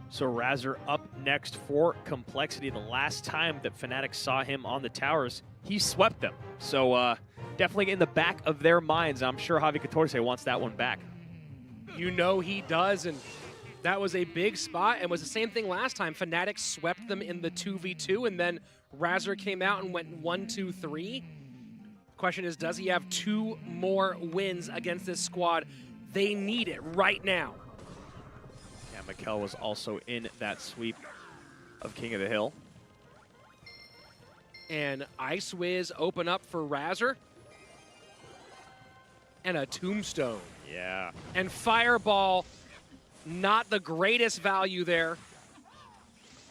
So RazzeR up next for Complexity. The last time that Fnatic saw him on the towers, he swept them. So definitely in the back of their minds, I'm sure Javi Catorce wants that one back. You know he does, and that was a big spot, and was the same thing last time. Fnatic swept them in the 2v2, and then RazzeR came out and went 1-2-3. Question is, does he have 2 more wins against this squad? They need it right now. Yeah, MiKel was also in that sweep of King of the Hill. And Ice Wiz open up for RazzeR. And a Tombstone. Yeah. And Fireball, not the greatest value there.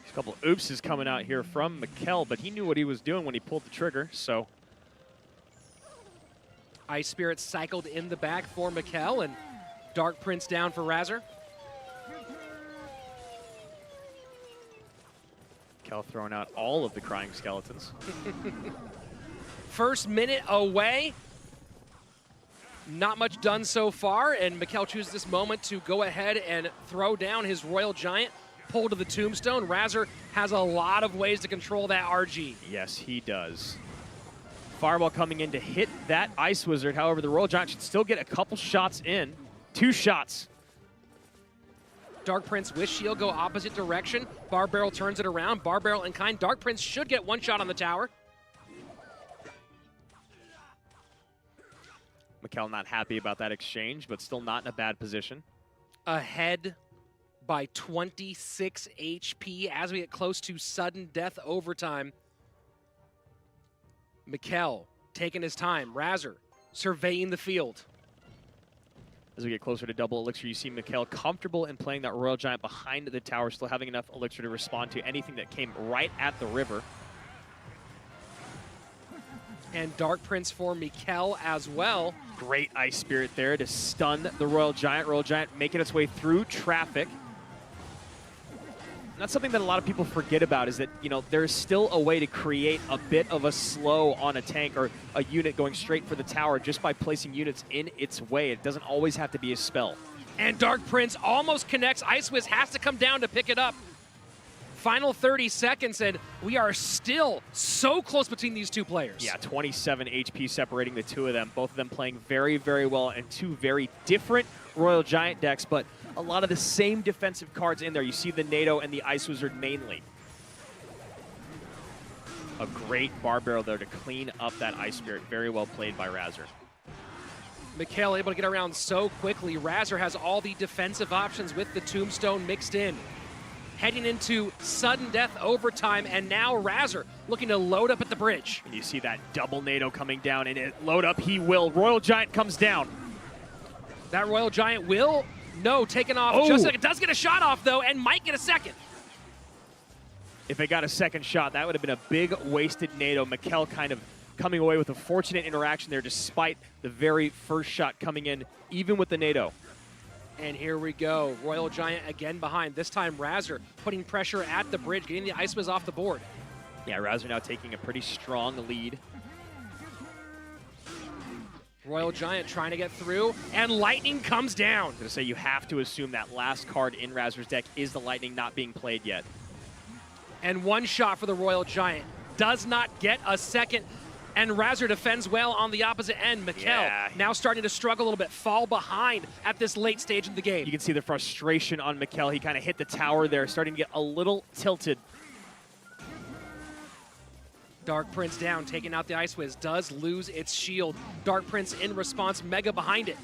A couple of oopses coming out here from MiKel, but he knew what he was doing when he pulled the trigger, so. Ice Spirit cycled in the back for MiKel, and Dark Prince down for RazzeR. MiKel throwing out all of the crying skeletons. First minute away. Not much done so far, and MiKel chooses this moment to go ahead and throw down his Royal Giant, pull to the Tombstone. RazzeR has a lot of ways to control that RG. Yes, he does. Fireball coming in to hit that Ice Wizard. However, the Royal Giant should still get a couple shots in. 2 shots. Dark Prince with shield go opposite direction. Bar Barrel turns it around. Bar Barrel in kind. Dark Prince should get 1 shot on the tower. MiKel not happy about that exchange, but still not in a bad position. Ahead by 26 HP as we get close to sudden death overtime. MiKel taking his time. RazzeR surveying the field. As we get closer to double elixir, you see MiKel comfortable in playing that Royal Giant behind the tower, still having enough elixir to respond to anything that came right at the river. And Dark Prince for MiKel as well. Great Ice Spirit there to stun the Royal Giant. Royal Giant making its way through traffic. And that's something that a lot of people forget about, is that, you know, there's still a way to create a bit of a slow on a tank or a unit going straight for the tower just by placing units in its way. It doesn't always have to be a spell. And Dark Prince almost connects. Ice Wiz has to come down to pick it up. Final 30 seconds, and we are still so close between these two players. Yeah, 27 HP separating the two of them. Both of them playing very, very well, and 2 very different Royal Giant decks, but a lot of the same defensive cards in there. You see the NATO and the Ice Wizard mainly. A great Bar Barrel there to clean up that Ice Spirit. Very well played by RazzeR. MiKel able to get around so quickly. RazzeR has all the defensive options with the Tombstone mixed in. Heading into sudden death overtime, and now RazzeR looking to load up at the bridge. And you see that double NATO coming down, and load up he will. Royal Giant comes down. That Royal Giant will, no, taken off. Oh. Just like it does get a shot off, though, and might get a second. If it got a second shot, that would have been a big wasted NATO. MiKel kind of coming away with a fortunate interaction there despite the very first shot coming in, even with the NATO. And here we go. Royal Giant again behind. This time RazzeR putting pressure at the bridge, getting the Ice Wiz off the board. Yeah, RazzeR now taking a pretty strong lead. Royal Giant trying to get through, and Lightning comes down. I was going to say, you have to assume that last card in RazzeR's deck is the Lightning not being played yet. And 1 shot for the Royal Giant. Does not get a second. And RazzeR defends well on the opposite end. MiKel now starting to struggle a little bit, fall behind at this late stage of the game. You can see the frustration on MiKel. He kind of hit the tower there, starting to get a little tilted. Dark Prince down, taking out the Ice Wiz, does lose its shield. Dark Prince in response, Mega behind it.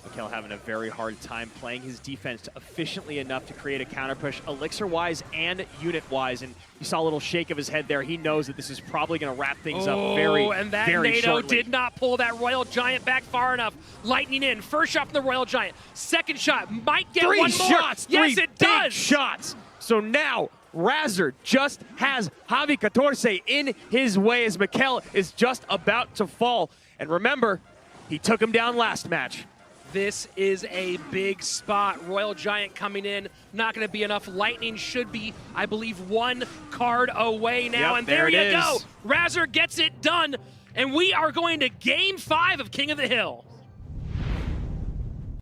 MiKel having a very hard time playing his defense efficiently enough to create a counter push, elixir-wise and unit-wise. And you saw a little shake of his head there. He knows that this is probably going to wrap things up very, and that very NATO shortly. did not pull that Royal Giant back far enough. Lightning in, first shot from the Royal Giant. Second shot, might get 3 one more. shots, Yes, 3 it big does. shots. So now RazzeR just has Javi Catorce in his way as MiKel is just about to fall. And remember, he took him down last match. This is a big spot. Royal Giant coming in. Not going to be enough. Lightning should be, I believe, 1 card away now. Yep, and there you it go. is. RazzeR gets it done. And we are going to Game 5 of King of the Hill.